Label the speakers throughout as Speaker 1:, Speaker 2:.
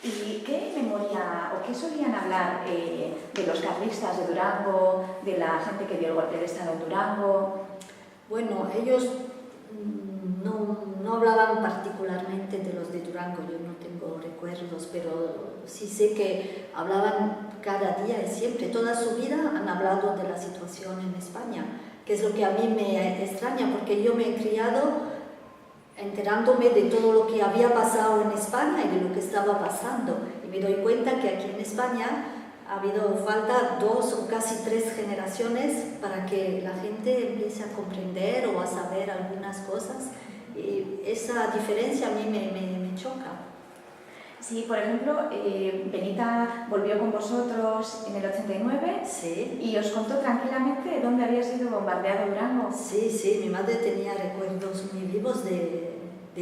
Speaker 1: ¿Y qué memoria o qué solían hablar de los carlistas de Durango, de la gente que dio el golpe de Estado en Durango?
Speaker 2: Bueno, ellos no hablaban particularmente de los de Durango, yo no tengo recuerdos, pero sí sé que hablaban cada día y siempre, toda su vida han hablado de la situación en España, que es lo que a mí me extraña, porque yo me he criado enterándome de todo lo que había pasado en España y de lo que estaba pasando, y me doy cuenta que aquí en España ha habido falta 2 o casi 3 generaciones para que la gente empiece a comprender o a saber algunas cosas, y esa diferencia a mí me choca.
Speaker 1: Sí, por ejemplo, Benita volvió con vosotros en el 89,
Speaker 2: Sí.
Speaker 1: Y os contó tranquilamente dónde había sido bombardeado Durango.
Speaker 2: Sí, mi madre tenía recuerdos muy vivos de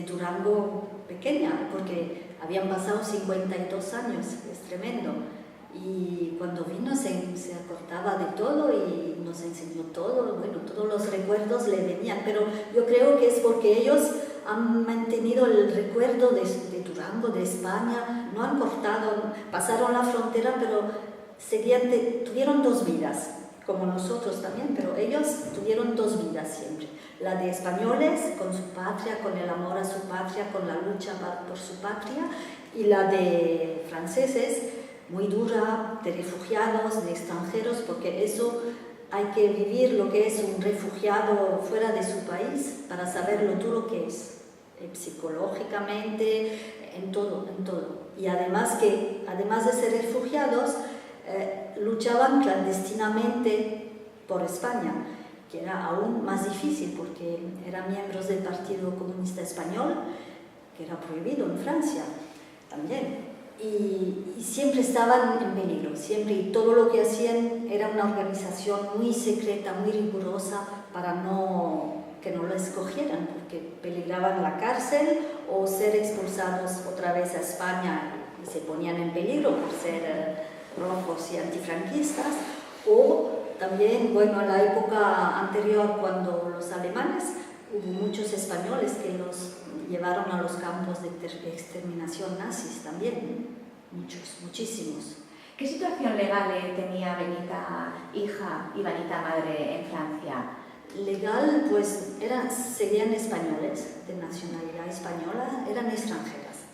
Speaker 2: Durango pequeña, porque habían pasado 52 años, es tremendo. Y cuando vino se acordaba de todo y nos enseñó todo, bueno, todos los recuerdos le venían, pero yo creo que es porque ellos han mantenido el recuerdo de Durango, de España, no han cortado, pasaron la frontera, pero tuvieron 2 vidas, como nosotros también, pero ellos tuvieron 2 vidas siempre. La de españoles, con su patria, con el amor a su patria, con la lucha por su patria, y la de franceses, muy dura, de refugiados, de extranjeros, porque eso hay que vivir lo que es un refugiado fuera de su país para saber lo duro que es, psicológicamente, en todo. Y además de ser refugiados, luchaban clandestinamente por España, que era aún más difícil porque eran miembros del Partido Comunista Español, que era prohibido en Francia también. Y siempre estaban en peligro, siempre, y todo lo que hacían era una organización muy secreta, muy rigurosa para que no les cogieran, porque peligraban la cárcel o ser expulsados otra vez a España y se ponían en peligro por ser rojos y antifranquistas, o también, bueno, en la época anterior, cuando los alemanes, hubo muchos españoles que los llevaron a los campos de exterminación nazis también, muchísimos.
Speaker 1: ¿Qué situación legal tenía Benita hija y Benita madre en Francia?
Speaker 2: Legal, pues serían españoles, de nacionalidad española, eran extranjeras.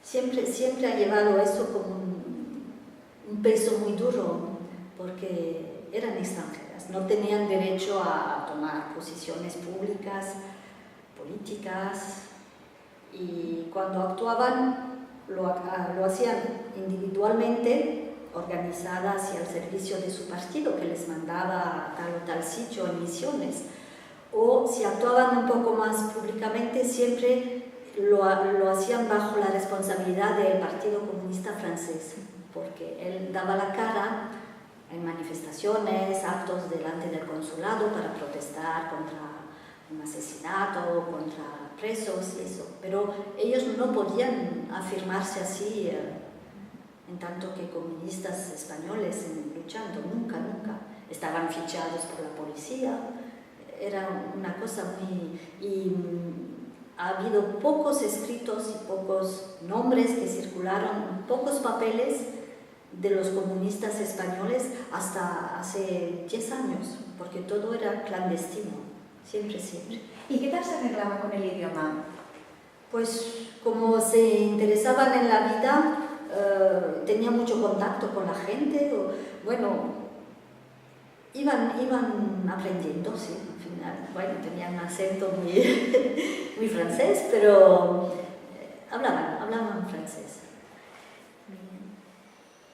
Speaker 2: Siempre ha llevado eso como un peso muy duro, porque eran extranjeras, no tenían derecho a tomar posiciones públicas, políticas, y cuando actuaban lo hacían individualmente, organizadas y al servicio de su partido, que les mandaba a tal o tal sitio en misiones, o si actuaban un poco más públicamente, siempre lo hacían bajo la responsabilidad del Partido Comunista Francés, porque él daba la cara en manifestaciones, actos delante del consulado para protestar contra un asesinato, contra presos y eso, pero ellos no podían afirmarse así en tanto que comunistas españoles luchando, nunca. Estaban fichados por la policía, era una cosa muy... Y ha habido pocos escritos y pocos nombres que circularon, pocos papeles de los comunistas españoles hasta hace 10 años, porque todo era clandestino, siempre.
Speaker 1: ¿Y qué tal se arreglaba con el idioma?
Speaker 2: Pues como se interesaban en la vida, tenía mucho contacto con la gente, iban aprendiendo, sí, al final, tenían un acento muy, muy francés, pero hablaban francés.